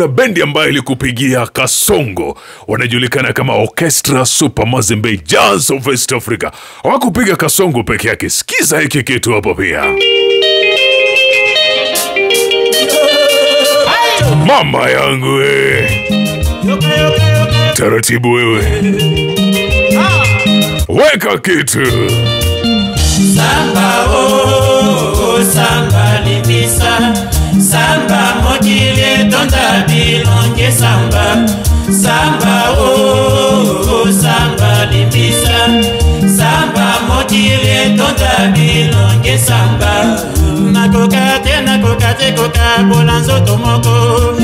Na bendi ambayo ilikupigia kasongo wanajulikana kama Orchestra Super Mazembe Jazz of West Africa. Hawakupiga kasongo peke yake, sikiza hiki kitu hapo pia. Mama yangu we, taratibu wewe, weka kitu. Samba oh, samba limisa, samba mojile tonda bilonge samba. Samba oh, samba limisa, samba mojile tonda bilonge samba. Nakokate koka bolanzo tomoko.